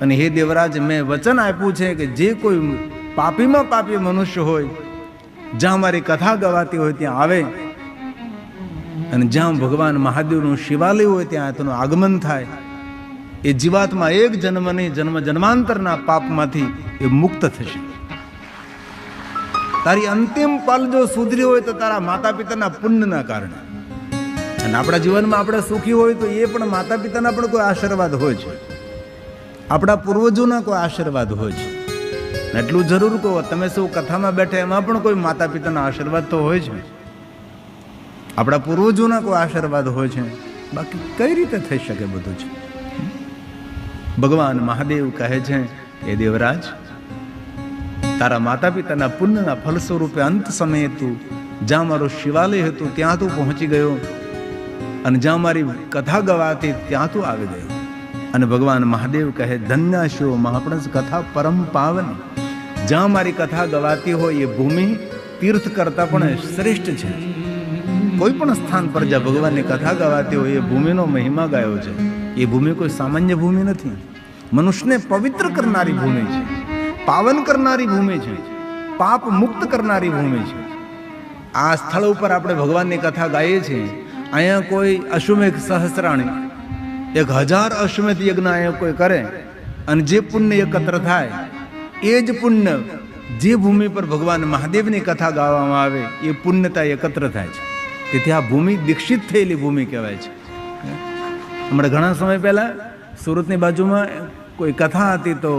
અને હે દેવરાજ, મેં વચન આપ્યું છે કે જે કોઈ પાપીમાં પાપી મનુષ્ય હોય, જ્યાં મારી કથા ગવાતી હોય ત્યાં આવે, અને જ્યાં ભગવાન મહાદેવનું શિવાલય હોય ત્યાં તેનું આગમન થાય, એ જીવાત્મા એક જન્મ નહીં, જન્મ જન્માંતરના પાપમાંથી એ મુક્ત થશે. તારી અંતિમ પલ જો સુધરી હોય તો તારા માતા પિતાના પુણ્યના કારણે. અને આપણા જીવનમાં આપણે સુખી હોય તો એ પણ માતા પિતાના પણ કોઈ આશીર્વાદ હોય છે, આપણા પૂર્વજોના કોઈ આશીર્વાદ હોય છે. એટલું જરૂર કહો, તમે સૌ કથામાં બેઠા એમાં પણ કોઈ માતા પિતાના આશીર્વાદ તો હોય છે, આપણા પૂર્વજોના કોઈ આશીર્વાદ હોય છે. બાકી કઈ રીતે થઈ શકે બધું છે? ભગવાન મહાદેવ કહે છે, એ દેવરાજ, તારા માતા પિતાના પુણ્યના ફલ સ્વરૂપે અંત સમયે તું જ્યાં મારું શિવાલય હતું ત્યાં તું પહોંચી ગયો, અને જ્યાં મારી કથા ગવાતી ત્યાં તું આવી ગયો. અને ભગવાન મહાદેવ કહે, ધન્ય શિવ મહાપણસ કથા પરમ પાવન. જ્યાં મારી કથા ગવાતી હોય એ ભૂમિ તીર્થ કરતા પણ શ્રેષ્ઠ છે. કોઈ પણ સ્થાન પર જ્યાં ભગવાનની કથા ગવાતી હોય એ ભૂમિનો મહિમા ગાયો છે. એ ભૂમિ કોઈ સામાન્ય ભૂમિ નથી, મનુષ્યને પવિત્ર કરનારી ભૂમિ છે, પાવન કરનારી ભૂમિ છે, પાપ મુક્ત કરનારી ભૂમિ છે. આ સ્થળ ઉપર આપણે ભગવાનની કથા ગાઈએ છીએ. અહીંયા કોઈ અશ્વમેઘ સહસ્રાણી 1000 અશ્વમેધ યજ્ઞ અહીંયા કોઈ કરે, અને જે પુણ્ય એકત્ર થાય એ જ પુણ્ય જે ભૂમિ પર ભગવાન મહાદેવની કથા ગાવામાં આવે એ પુણ્યતા એકત્ર થાય છે. તેથી આ ભૂમિ દીક્ષિત થયેલી ભૂમિ કહેવાય છે. હમણાં ઘણા સમય પહેલા સુરતની બાજુમાં કોઈ કથા હતી, તો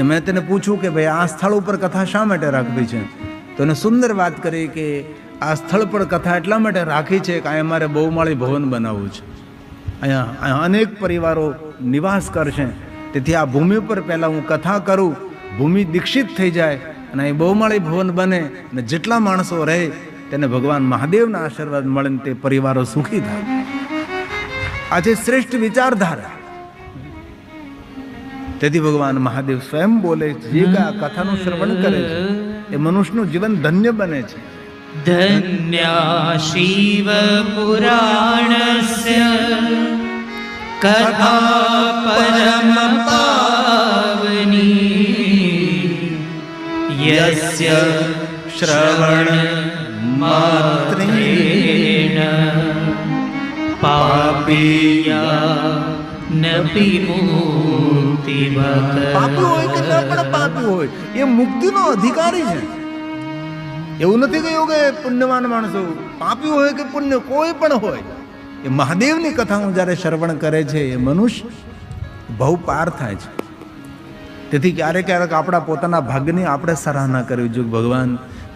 મેં તેને પૂછ્યું કે ભાઈ આ સ્થળ ઉપર કથા શા માટે રાખવી છે? તો એને સુંદર વાત કરી કે આ સ્થળ પર કથા એટલા માટે રાખી છે કે અહીંયા અમારે બહુમાળી ભવન બનાવવું છે, અહીંયા અનેક પરિવારો નિવાસ કરશે. તેથી આ ભૂમિ પર પહેલાં હું કથા કરું, ભૂમિ દીક્ષિત થઈ જાય અને અહીં બહુમાળી ભવન બને, અને જેટલા માણસો રહે તેને ભગવાન મહાદેવના આશીર્વાદ મળે ને તે પરિવારો સુખી થાય. આજે શ્રેષ્ઠ વિચારધારા. તેથી ભગવાન મહાદેવ સ્વયં બોલે છે, જે આ કથાનું શ્રવણ કરે છે એ મનુષ્યનું જીવન ધન્ય બને છે. ધન્યા શિવ પુરાણસ્ય કથા પરમ પાવની યસ્ય શ્રવણ માત્રેણ પાપીયા નપી મુક્તિ. પાપી હોય કે ન પણ પાપી હોય, એ મુક્તિનો અધિકારી છે. એવું નથી કહ્યું કે પુણ્યવાન માણસો, પાપી હોય કે પુણ્ય કોઈ પણ હોય, એ મહાદેવની કથાનું જ્યારે શ્રવણ કરે છે એ મનુષ્ય બહુ પાર થાય છે. તેથી ક્યારેક ક્યારેક આપણા પોતાના ભાગ્યની આપણે સરાહના કરવી જોઈએ. ભગવાન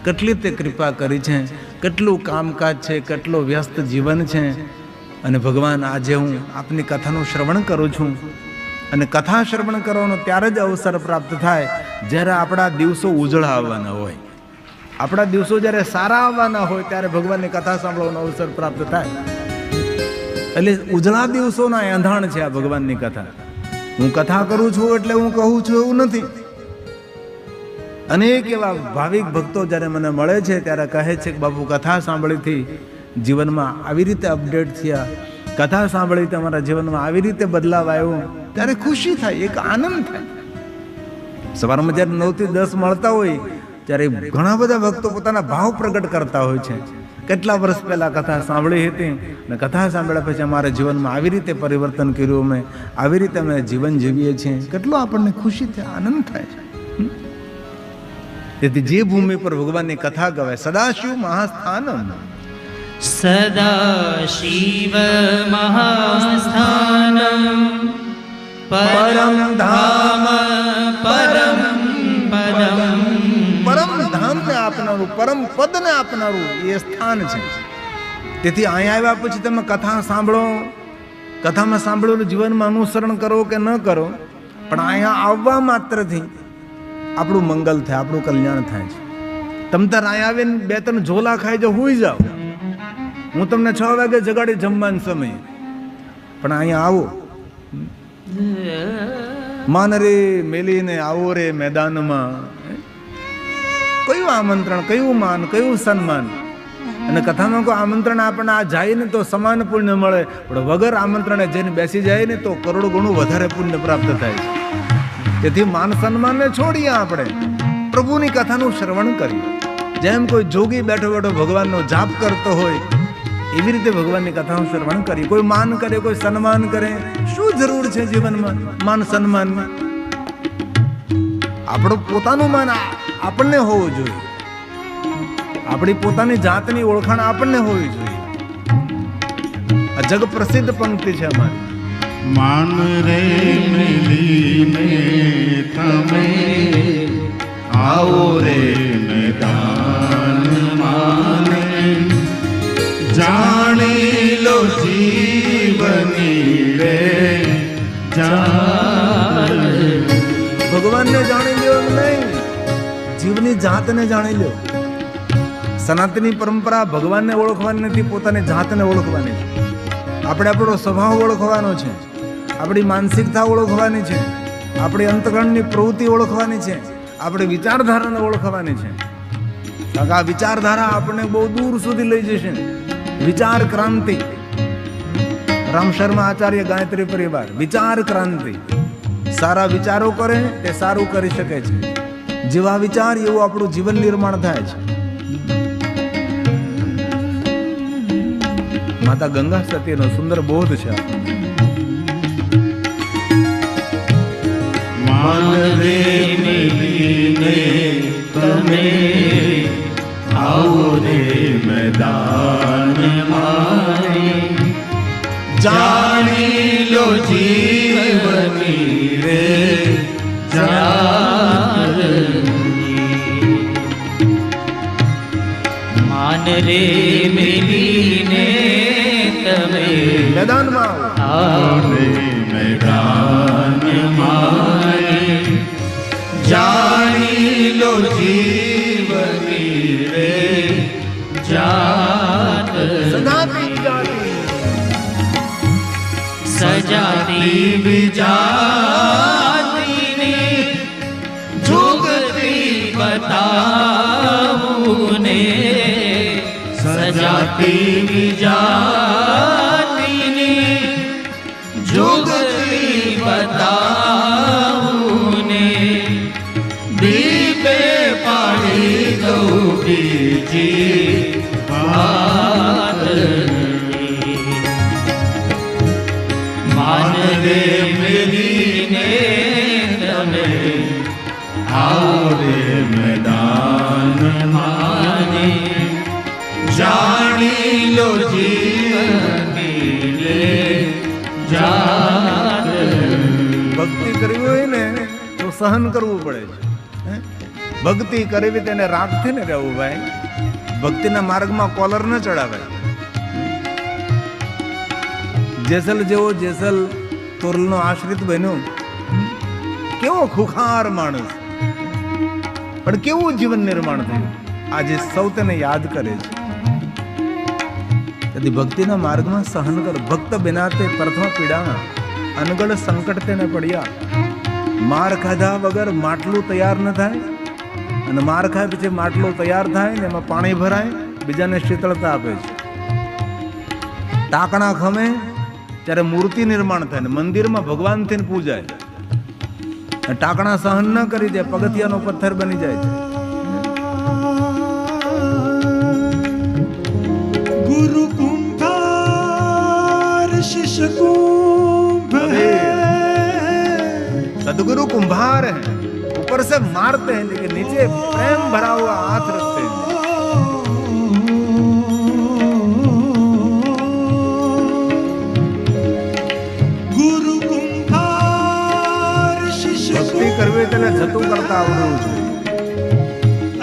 કેટલી તે કૃપા કરી છે, કેટલું કામકાજ છે, કેટલો વ્યસ્ત જીવન છે, અને ભગવાન આજે હું આપની કથાનું શ્રવણ કરું છું. અને કથા શ્રવણ કરવાનો ત્યારે જ અવસર પ્રાપ્ત થાય જ્યારે આપણા દિવસો ઉજળા આવવાના હોય, આપણા દિવસો જ્યારે સારા આવવાના હોય ત્યારે ભગવાનની કથા સાંભળવાનો અવસર પ્રાપ્ત થાય. એટલે ઉજળા દિવસોના એંધાણ છે આ ભગવાનની કથા. હું કથા કરું છું એટલે હું કહું છું એવું નથી. અનેક એવા ભાવિક ભક્તો જ્યારે મને મળે છે ત્યારે કહે છે કે બાપુ, કથા સાંભળીથી જીવનમાં આવી રીતે અપડેટ થયા, કથા સાંભળી તમારા જીવનમાં આવી રીતે બદલાવ આવ્યો, ત્યારે ખુશી થાય, એક આનંદ થાય. સવારમાં જ્યારે 9 થી 10 મળતા હોય ત્યારે ઘણા બધા ભક્તો પોતાના ભાવ પ્રગટ કરતા હોય છે. કેટલા વર્ષ પહેલા કથા સાંભળી હતી, અને કથા સાંભળ્યા પછી અમારા જીવનમાં આવી રીતે પરિવર્તન કર્યું, અમે આવી રીતે અમે જીવન જીવીએ છીએ. કેટલો આપણને ખુશી થાય, આનંદ થાય છે. તેથી જે ભૂમિ પર ભગવાનની કથા ગવાય, સદાશિવ મહાસ્થાનમ, સદાશિવ મહાસ્થાનમ પરમ ધામ પરમ પદમ. પરમ ધામને આપનારું, પરમ પદને આપનારું એ સ્થાન છે. તેથી અહીંયા આવ્યા પછી તમે કથા સાંભળો, કથામાં સાંભળેલું જીવનમાં અનુસરણ કરો કે ન કરો, પણ અહીંયા આવવા માત્રથી આપણું મંગલ થાય, આપણું કલ્યાણ થાય છે. તમે તાર અહીંયા આવીને 2-3 ઝોલા ખાઈ જાઓ, હુઈ જાઓ, હું તમને 6 વાગે જગાડી જમવાના સમયે, પણ અહીંયા આવો, માન રે મેલીને આવો રે મેદાનમાં. કયું આમંત્રણ, કયું માન, કયું સન્માન. અને કથામાં કોઈ આમંત્રણ આપણને આ જાય ને તો સમાન પુણ્ય મળે, પણ વગર આમંત્રણે જઈને બેસી જાય ને તો કરોડ ગણું વધારે પુણ્ય પ્રાપ્ત થાય છે. તેથી માન સન્માનને છોડીએ, આપણે પ્રભુની કથાનું શ્રવણ કરીએ. જેમ કોઈ જોગી બેઠો બેઠો ભગવાનનો જાપ કરતો હોય એવી રીતે ભગવાનની કથાનું શ્રવણ કરીએ. કોઈ માન કરે, કોઈ સન્માન કરે, શું જરૂર છે જીવનમાં માન સન્માનની? આપણું પોતાનું માન આપણને હોવું જોઈએ, આપણી પોતાની જાતની ઓળખાણ આપણને હોવી જોઈએ. આ જગ પ્રસિદ્ધ પંક્તિ છે અમારી. માન રે મિલીને તમે આવો રે મેદાન માને, જાણી લો જીવની રે જાન. ભગવાનને જાણી લો નહીં, જીવની જાતને જાણી લો. સનાતની પરંપરા ભગવાનને ઓળખવાની નથી, પોતાની જાતને ઓળખવાની છે. આપણે આપણો સ્વભાવ ઓળખવાનો છે, આપણી માનસિકતા ઓળખવાની છે, આપણી અંતકરણની પ્રવૃત્તિ ઓળખવાની છે, આપણી વિચારધારાને ઓળખવાની છે. કારણ કે આ વિચારધારા આપણને બહુ દૂર સુધી લઈ જશે. વિચાર ક્રાંતિ, રામ શર્મા આચાર્ય, ગાયત્રી પરિવાર. વિચાર ક્રાંતિ, સારા વિચારો કરે તે સારું કરી શકે છે. જેવા વિચાર એવું આપણું જીવન નિર્માણ થાય છે. માતા ગંગા સતીનો સુંદર બોધ છે. માન રે મિલીને તમે આવો રે મેદાન માને, જાણી લો જીવની રે જાન. માન રે મિલીને તમે મેદાનમાં આવો રે મેદાન માને, જાણી લો જીવની રે જાન. સજાતી વિજાતીને જોગતી બતાવું ને, સજાતી વિજાતીને જોગતી બતાવું ને, દીપે પાડી દઉં બીજી વાત. માન રે મિલીને તમે આવો રે મેદાન માને, જાણી લો જીવની રે જાન. ભક્તિ કરવી હોય ને તો સહન કરવું પડે છે. ભક્તિ કરવી તેને રાખથી ને રહેવું ભાઈ. ભક્તિના માર્ગમાં કોલર ન ચડાવાય. જેસલ જેવો જેસલ તોરલનો આશ્રિત બન્યો. કેવો ખુખાર માણસ, પણ કેવું જીવન નિર્માણ થયું આજે સૌ તેને યાદ કરે છે. તેથી ભક્તિના માર્ગમાં સહન કર. ભક્ત બિના તે પ્રથમ પીડા, અનગળ સંકટ તેને પડ્યા. માર ખાધા વગર માટલું તૈયાર ન થાય, અને માર ખાય પછી માટલું તૈયાર થાય ને એમાં પાણી ભરાય, બીજાને શીતળતા આપે છે. ટાંકણા ખમે ત્યારે મૂર્તિ નિર્માણ થાય ને મંદિરમાં ભગવાન થઈને પૂજાય. ટાંકણા સહન ન કરી દે, પગથિયાનો પથ્થર બની જાય છે. गुरु कुंभार शिष्य कुंभ है, सदगुरु कुंभार है, ऊपर से मारते हैं लेकिन नीचे प्रेम भरा हुआ हाथ रखते हैं. गुरु कुंभार शिष्य ભક્તિ કરવી તેને જતું કરતા આવડવું જોઈએ.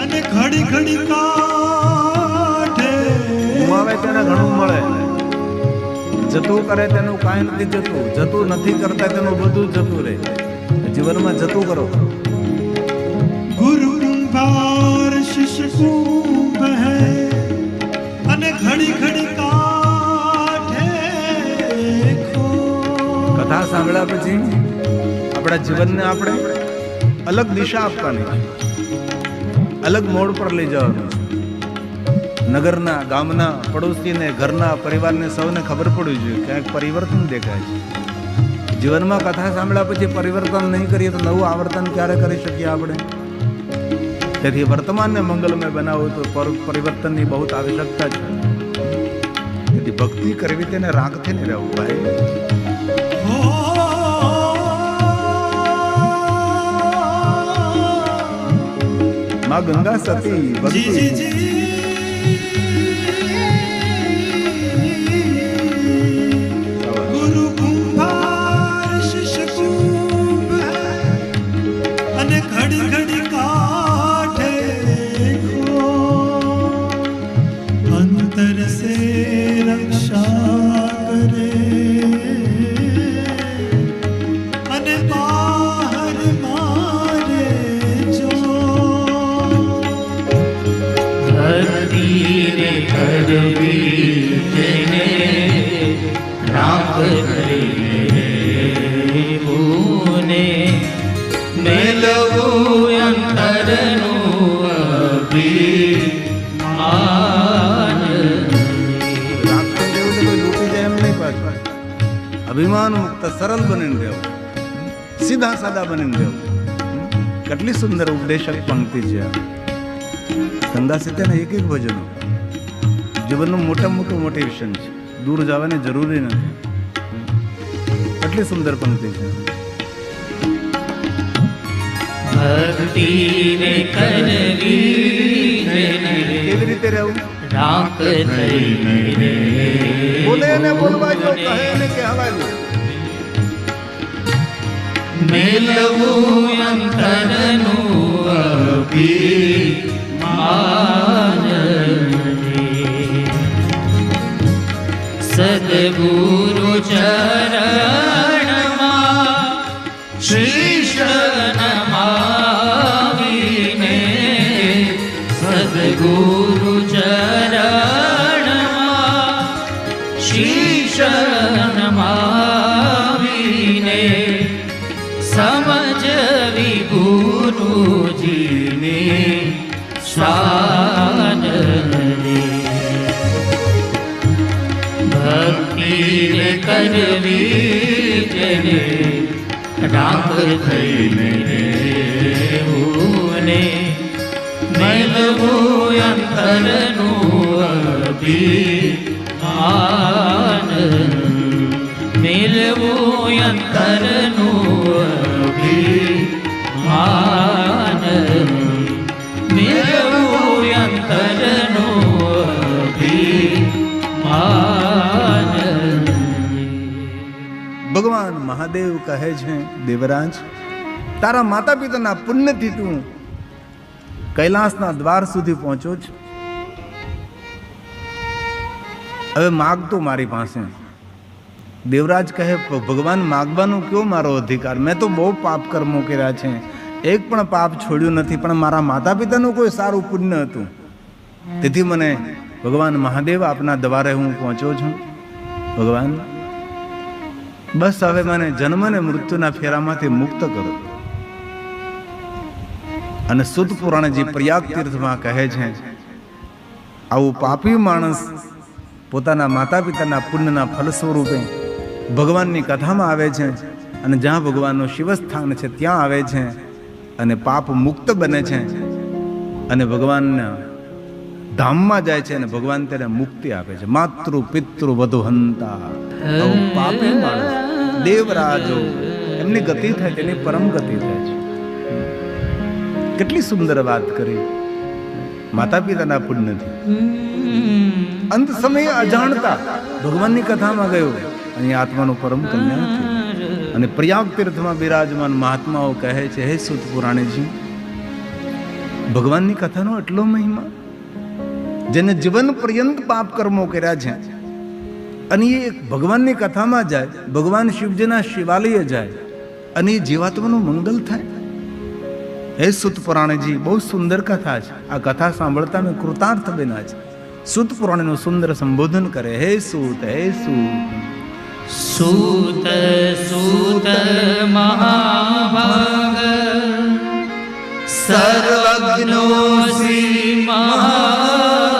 અને ઘડી ઘડી કાઢે, ગુમાવે તેને ઘણું મળે. જતું કરે તેનું કાંઈ નથી જતું, જતું નથી કરતા તેનું બધું જતું રહે. જીવનમાં જતું કરો. ગુરુ કુંભાર શિષ્ય કુંભ હૈ, અને ઘડી ઘડી કાઢે ખો. કથા સાંભળ્યા પછી આપણા જીવનને આપણે અલગ દિશા આપવાની છે, અલગ મોડ પર લઈ જવાનું છે. નગરના, ગામના, પડોશીને, ઘરના, પરિવારને સૌને ખબર પડવી જોઈએ ક્યાંક પરિવર્તન દેખાય છે. જીવનમાં કથા સાંભળ્યા પછી પરિવર્તન નહીં કરીએ તો નવું આવર્તન ક્યારે કરી શકીએ આપણે? તેથી વર્તમાનને મંગલમય બનાવવું તો પરિવર્તનની બહુ આવશ્યકતા છે. તેથી ભક્તિ કરવી તેને રાગથી નહીં રહેવું ભાઈ. માં ગંગા સતી ભક્તિ ગુરુ કુંભાર શિષ્ય કુંભ અને ઘડી ઘડી કાઠે ખો અંતર સે રક્ષા કરે અને બહાર મારે જો ભક્તિ રે કરવી જેને રાખ કરી ભૂને મેલવું અંતરનું અભિમાન. રાગથી રહેવું તો કોઈ લૂંટી જાય એમ નહીં પાછું. અભિમાન મુક્ત સરળ બનીને રહેવું, સીધા સાદા બનીને રહેવું. કેટલી સુંદર ઉપદેશક પંક્તિ છે આ. ગંગા સતીના એક એક ભજનો જીવનનું મોટું મોટિવેશન છે. દૂર જવાની જરૂરી નથી. કેટલી સુંદર પંક્તિ છે. ભક્તિ રે કરવી જેને કેવી રીતે રહેવું? રાખ થઈને રે બોલે ને બોલવા જો, કહે ને કહેવા જો. મેલવું અંતરનું અભિમાન. સદગુરુ ચરણમાં શીશ નમાવીને, સદગુરુ ચરણમાં શીશ નમાવીને સમજવી ગુરુજીની શાન રે. ભક્તિ રે કરવી જેને રાખ થઈને રહેવું ને મેલવું અંતરનું અભિમાન. મેલવું અંતરનું અભિમાન. મેલવું અંતરનું અભિમાન. ભગવાન મહાદેવ કહે છે, દેવરાજ તારા માતા પિતાના પુણ્યથી તું કૈલાસના દ્વાર સુધી પહોંચ્યો છે. હવે માગ તો મારી પાસે. દેવરાજ કહે, ભગવાન માગવાનું કયો મારો અધિકાર? મેં તો બહુ પાપ કર્મો કર્યા છે, એક પણ પાપ છોડ્યું નથી, પણ મારા માતા પિતાનું કોઈ સારું પુણ્ય હતું. તેથી મને ભગવાન મહાદેવ આપના દ્વારે હું પહોંચ્યો છું. ભગવાન બસ હવે મને જન્મ અને મૃત્યુના ફેરામાંથી મુક્ત કરો. અને સુત પુરાણજી પ્રયાગ તીર્થમાં કહે છે, આવું પાપી માણસ પોતાના માતા પિતાના પુણ્યના ફલ સ્વરૂપે ભગવાનની કથામાં આવે છે, અને જ્યાં ભગવાનનું શિવસ્થાન છે ત્યાં આવે છે, અને પાપ મુક્ત બને છે, અને ભગવાનના ધામમાં જાય છે, અને ભગવાન તેને મુક્તિ આપે છે. માતૃ પિતૃ વધુ હંતા. આવું પાપી માણસ દેવરાજો એમની ગતિ થાય, તેની પરમ ગતિ થાય છે. કેટલી સુંદર વાત કરી. માતા પિતાના પુણ્યથી અંત સમયે અજાણતા ભગવાનની કથામાં ગયો, અહીં આત્માનું પરમ કલ્યાણ થયું. અને પ્રયાગ તીર્થમાં બિરાજમાન મહાત્માઓ કહે છે, હે સુત પુરાણીજી, ભગવાનની કથાનો એટલો મહિમા, જેને જીવન પર્યંત પાપ કર્મો કર્યા છે, અને એ ભગવાનની કથામાં જાય, ભગવાન શિવજીના શિવાલયે જાય, અને એ જીવાત્માનું મંગલ થાય. હે સુત પુરાણીજી, બહુ સુંદર કથા છે. આ કથા સાંભળતા મેં કૃતાર્થ બન્યા છે. સુત પુરાણીનું સુંદર સંબોધન કરે, હે સુત, હે સુત. સૂત સૂત મહાભાગ સર્વજ્ઞોસી મહામતે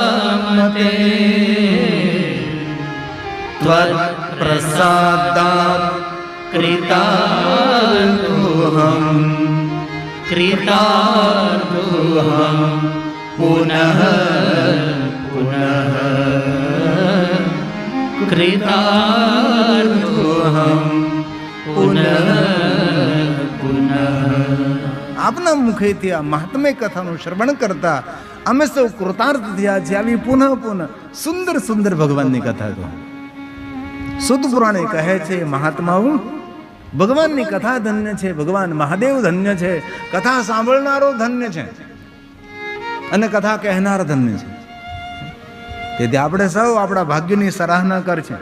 प्रसादात् कृतार्थोऽहं कृतार्थोऽहं पुनः पुनः कृतार्थोऽहं પુનઃ પુનઃ. આપના મુખેથી આ મહાત્મ્ય કથાનું શ્રવણ કરતા અમે સૌ કૃતાર્થ થયા છે. આવી પુનઃ પુનઃ સુંદર સુંદર ભગવાનની કથા કહો. સુદ પુરાણે કહે છે મહાત્માઓ, ભગવાનની કથા ધન્ય છે, ભગવાન મહાદેવ ધન્ય છે, કથા સાંભળનારો ધન્ય છે અને કથા કહેનાર ધન્ય છે. તેથી આપણે સૌ આપણા ભાગ્યની સરાહના કરશે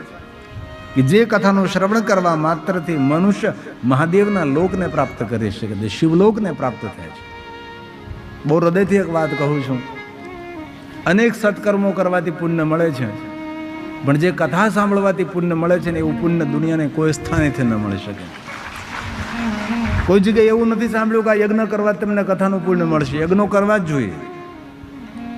કે જે કથાનું શ્રવણ કરવા માત્રથી મનુષ્ય મહાદેવના લોકને પ્રાપ્ત કરી શકે છે, શિવલોકને પ્રાપ્ત થાય છે. બહુ હૃદયથી એક વાત કહું છું, અનેક સત્કર્મો કરવાથી પુણ્ય મળે છે, પણ જે કથા સાંભળવાથી પુણ્ય મળે છે ને એવું પુણ્ય દુનિયાને કોઈ સ્થાનેથી ન મળી શકે. કોઈ જગ્યાએ એવું નથી સાંભળ્યું કે આ યજ્ઞ કરવા તમને કથાનું પુણ્ય મળશે. યજ્ઞો કરવા જ જોઈએ,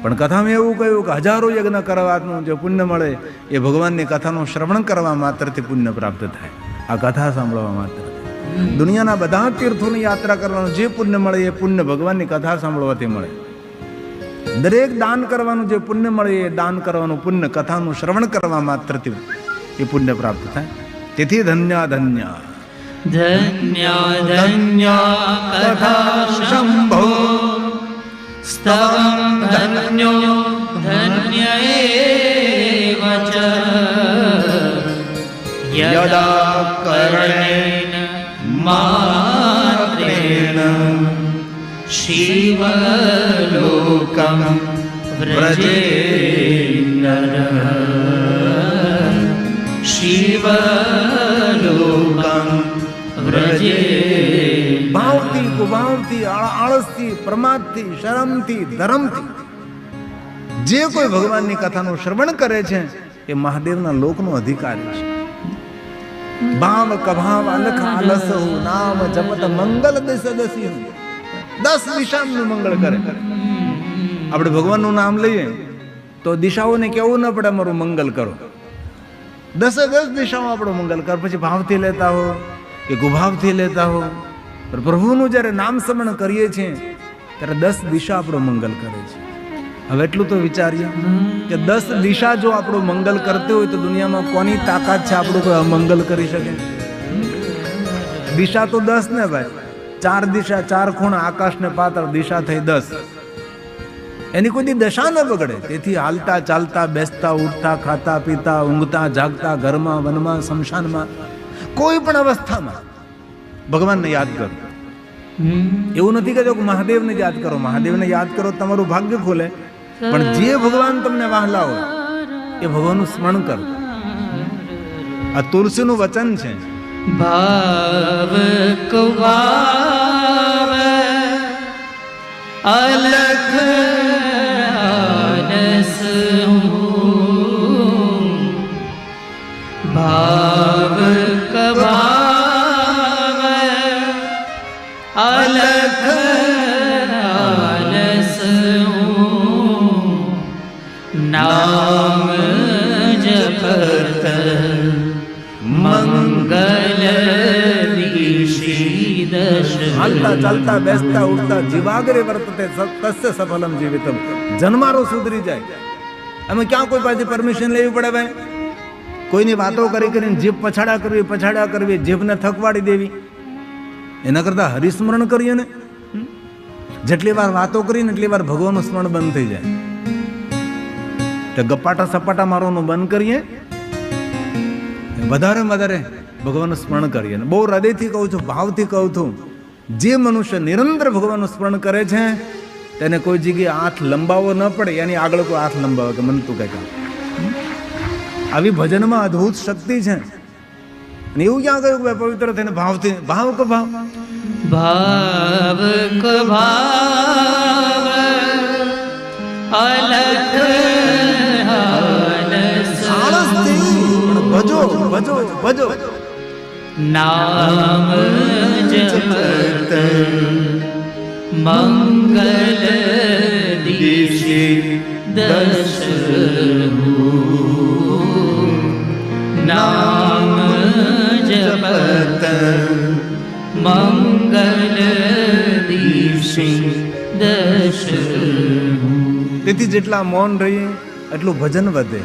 પણ કથામાં એવું કહ્યું કે હજારો યજ્ઞ કરવાનું જે પુણ્ય મળે એ ભગવાનની કથાનું શ્રવણ કરવા માત્રથી પુણ્ય પ્રાપ્ત થાય. આ કથા સાંભળવા માત્ર. દુનિયાના બધા તીર્થોની યાત્રા કરવાનું જે પુણ્ય મળે એ પુણ્ય ભગવાનની કથા સાંભળવાથી મળે. દરેક દાન કરવાનું જે પુણ્ય મળે એ દાન કરવાનું પુણ્ય કથાનું શ્રવણ કરવા માત્રથી એ પુણ્ય પ્રાપ્ત થાય. તેથી ધન્ય ધન્ય ધન્ય ધન્ય કથા શંભો સ્તવં ધન્યો ધન્ય એવ ચ યદા કર્ણેન માત્રેણ શિવલોકં વ્રજેન્નરઃ શિવલોકં વ્રજે. ભાવથી કુભાવથી આળસથી પ્રમાદથી શરમથી ધર્મથી જે કોઈ ભગવાનની કથાનું શ્રવણ કરે છે એ મહાદેવના લોકનો અધિકારી છે. ભાવ કભાવ અલખ આલસ નામ જપત મંગલ દસ દસી 10 દિશાનું મંગળ કરે. આપણે ભગવાનનું નામ લઈએ તો દિશાઓને કેવું ન પડે અમારું મંગલ કરો. 10 દિશાઓ આપણું મંગલ કર. પછી ભાવથી લેતા હો કે ગુભાવથી લેતા હો, પણ પ્રભુનું જ્યારે નામ સ્મરણ કરીએ છીએ ત્યારે 10 દિશા આપણું મંગલ કરે છે. હવે એટલું તો વિચારીએ કે 10 દિશા જો આપણું મંગલ કરતી હોય તો દુનિયામાં કોની તાકાત છે આપણું કોઈ અમંગલ કરી શકે? દિશા તો 10 ને ભાઈ, 4 દિશા 4 ખૂણા આકાશ ને પાતાળ દિશા થઈ 10. એની કોઈ દશા ન બગડે. તેથી હાલતા ચાલતા બેસતા ઉઠતા ખાતા પીતા ઊંઘતા જાગતા ઘરમાં વનમાં શમશાનમાં કોઈ પણ અવસ્થામાં ભગવાનને યાદ કરો. એવું નથી કહેતો કે મહાદેવને યાદ કરો. મહાદેવને યાદ કરો તમારું ભાગ્ય ખોલે, પણ જે ભગવાન તમને વહાલા હોય એ ભગવાનનું સ્મરણ કરો. આ તુલસીનું વચન છે. ભાવ કુભાવ અલખ આલસ ભાવ કભાવ અલખ આલસ નામ જપત મંગલ દિશી દશ. હાલતા ચાલતા બેસતા ઉઠતા જીવાગ્રે વર્તતે તસ્ય સફલમ જીવિતમ. જન્મારો સુધરી જાય. અમે ક્યાં કોઈ પાસે પરમિશન લેવી પડે ભાઈ? કોઈની વાતો કરીને જીભ પછાડા કરવી, જીભને થકવાડી દેવી. એના કરતા હરિસ્મરણ કરીએ ને. જેટલી વાર વાતો કરીને એટલી વાર ભગવાનનું સ્મરણ બંધ થઈ જાય. તો ગપાટા સપાટા મારવાનું બંધ કરીએ, વધારે ભગવાનનું સ્મરણ કરીએ. બહુ હૃદયથી કહું છું, ભાવથી કહું છું, જે મનુષ્ય નિરંતર ભગવાનનું સ્મરણ કરે છે તેને કોઈ જગ્યાએ હાથ લંબાવવો ન પડે. એની આગળ કોઈ હાથ લંબાવે કે મને તું કઈ કામ. આવી ભજનમાં અદ્ભુત શક્તિ છે. અને એવું ક્યાં કહ્યું કે પવિત્ર થઈને ભાવથી ભાવ કો ભાવ ભાવ કભાવ અલખ ભજો ભજો ભજો નામ જપત મંગલ દિશી દશ નામ મંગલ દિવસે દર્શન. તેથી જેટલા મૌન રહીએ એટલું ભજન વધે,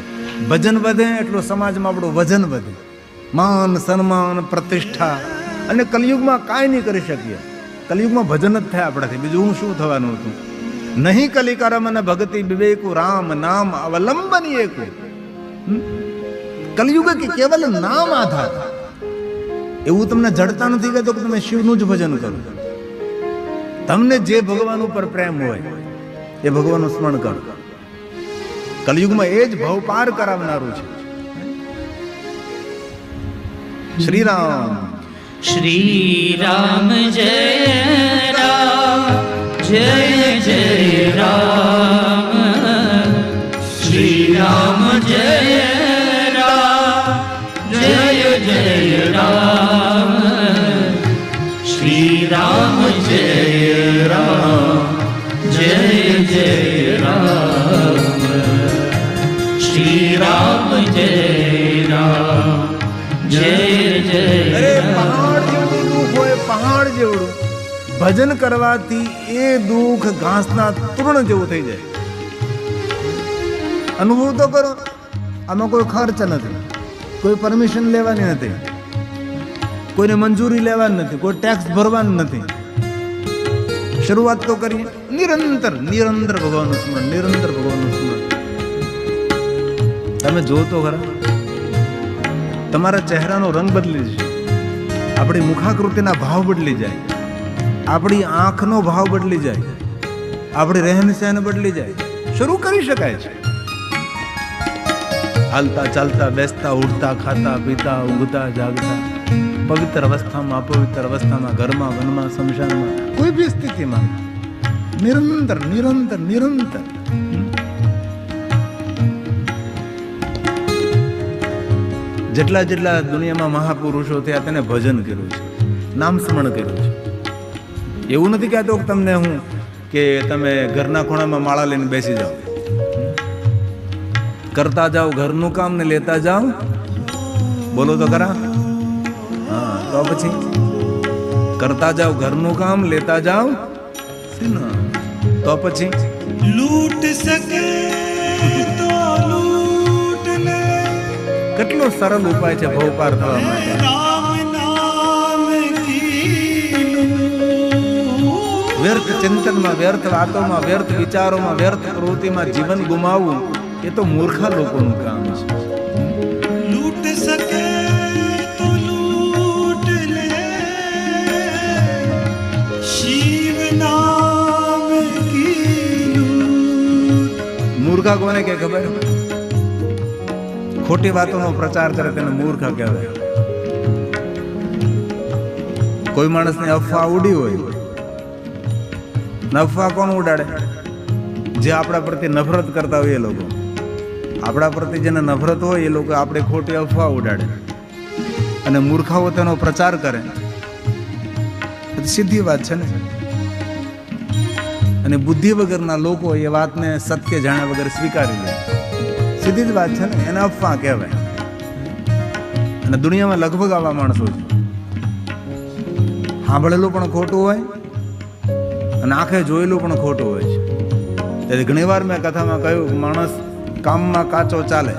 ભજન વધે એટલું સમાજમાં આપણું વજન વધે, માન સન્માન પ્રતિષ્ઠા. અને કલયુગમાં કાંઈ નહીં કરી શકીએ. કલયુગમાં ભજન જ થાય આપણાથી, બીજું હું શું થવાનું હતું. નહીં કલિકારમ અને ભક્તિ વિવેકુ રામ નામ અવલંબન એકુ. કલયુગ કે કેવલ નામ આધાર. એવું તમને જડતા નથી કહેતો કે તમે શિવનું જ ભજન કરો. તમને જે ભગવાન ઉપર પ્રેમ હોય એ ભગવાનનું સ્મરણ કરો. કલયુગમાં એ જ ભવ પાર કરાવનારું છે. શ્રી રામ શ્રી રામ જય રામ જય જય રામ. શ્રી રામ જય રામ જય જય રામ. શ્રી રામ જય રામ જય જય રામ. શ્રી રામ જય રામ જય જય. અરે પહાડ જેવડું દુઃખ હોય, પહાડ જેવડું ભજન કરવાથી એ દુઃખ ઘાસના તૃણ જેવું થઈ જાય. અનુભવ તો કરો. આમાં કોઈ ખર્ચ નથી, કોઈ પરમિશન લેવાની નથી, કોઈને મંજૂરી લેવાની નથી, કોઈ ટેક્સ ભરવાનું નથી. શરૂઆત તો કરીએ નિરંતર નિરંતર ભગવાનનું સ્મરણ, નિરંતર ભગવાનનું સ્મરણ. તમે જો તો ખરા, તમારા ચહેરાનો રંગ બદલી જશે, આપણી મુખાકૃતિના ભાવ બદલી જાય, આપણી આંખનો ભાવ બદલી જાય, આપણી રહેન સહેન બદલી જાય. શરૂ કરી શકાય છે. હાલતા ચાલતા બેસતા ઉઠતા ખાતા પીતા ઊંઘતા જાગતા, પવિત્ર અવસ્થામાં અપવિત્ર અવસ્થામાં, ઘરમાં વનમાં શમશાનમાં, કોઈ બી સ્થિતિમાં નિરંતર નિરંતર નિરંતર. જેટલા જેટલા દુનિયામાં મહાપુરુષો થયા તેને ભજન કર્યું છે, નામ સ્મરણ કર્યું છે. એવું નથી કહેતો કે તમને હું કે તમે ઘરના ખૂણામાં માળા લઈને બેસી જાઓ. કરતા જાઓ ઘરનું કામ ને લેતા જાઓ. બોલો તો ખરા. હા, તો પછી કરતા જાઓ ઘરનું કામ, લેતા જાઓ તો પછી लूट सके तो लूट ले, કેટલો સરળ ઉપાય છે ભવ પાર થવા માટે. राम नाम की વ્યર્થ ચિંતનમાં, વ્યર્થ વાતોમાં, વ્યર્થ વિચારોમાં, વ્યર્થ પ્રવૃત્તિમાં જીવન ગુમાવવું એ તો મૂર્ખા લોકોનું કામ છે. लूट सके तो लूट ले, शिव नाम की लूट. મૂર્ખા કોને કે ખબર? ખોટી વાતોનો પ્રચાર કરે તેને મૂર્ખા કહેવાય. કોઈ માણસને અફવા ઉડી હોય, અફવા કોણ ઉડાડે? જે આપણા પ્રત્યે નફરત કરતા હોય એ લોકો. આપણા પ્રત્યે જેને નફરત હોય એ લોકો આપણે ખોટી અફવા ઉડાડે અને મૂર્ખાઓ તેનો પ્રચાર કરે. સીધી વાત છે ને. અને બુદ્ધિ વગરના લોકો એ વાતને સત્ય જાણ્યા વગર સ્વીકારી લે. સીધી જ વાત છે ને, એને અફવા કહેવાય. અને દુનિયામાં લગભગ આવા માણસો છે. સાંભળેલું પણ ખોટું હોય અને આંખે જોયેલું પણ ખોટું હોય છે. તેથી ઘણીવાર મેં કથામાં કહ્યું, માણસ કામમાં કાચો ચાલે,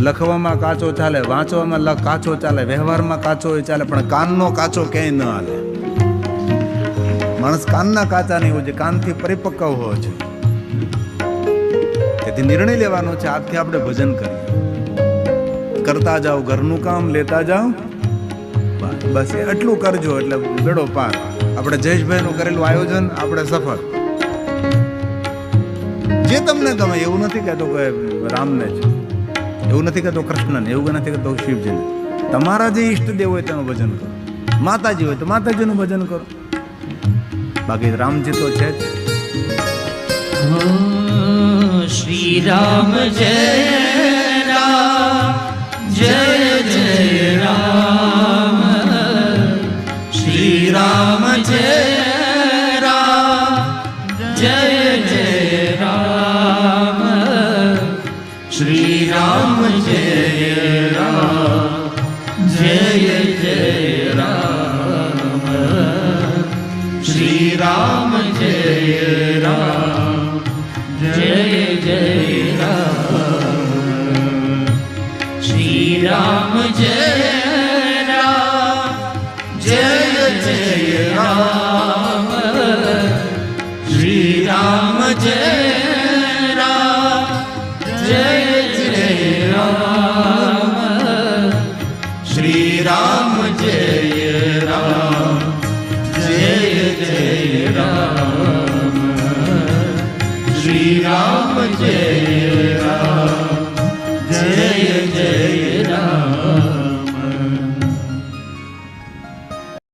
લખવામાં કાચો ચાલે, વાંચવામાં કાચો ચાલે, વ્યવહારમાં કાચો ચાલે, પણ કાનનો કાચો ક્યાંય ન હાલે. માણસ કાનના કાચા નહીં હોય છે, કાનથી પરિપક્વ હોય છે. તેથી નિર્ણય લેવાનો છે, આજથી આપણે ભજન કરીએ. કરતા જાઓ ઘરનું કામ, લેતા જાઓ. બસ એટલું કરજો એટલે બેડો પાર. આપણે જયેશભાઈનું કરેલું આયોજન આપણે સફળ. જે તમને ગમે, એવું નથી કહેતો કે રામને છે, એવું નથી કહેતો કૃષ્ણને, એવું નથી કહેતો શિવજીને. તમારા જે ઈષ્ટદેવ હોય તેનું ભજન કરો. માતાજી હોય તો માતાજીનું ભજન કરો. બાકી રામજી તો છે જ. શ્રી રામ જય રામ જય જય રામ. શ્રી રામ જય રામ જય જય રામ. શ્રી રામ જય રામ જય જય રામ. શ્રી રામ જય રામ જય જય રામ શ્રી રામ જય રામ જય જય રામ શ્રી રામ જય રામ જય જય રામ શ્રી રામ જય રામ જય જય રામ શ્રી રામ જય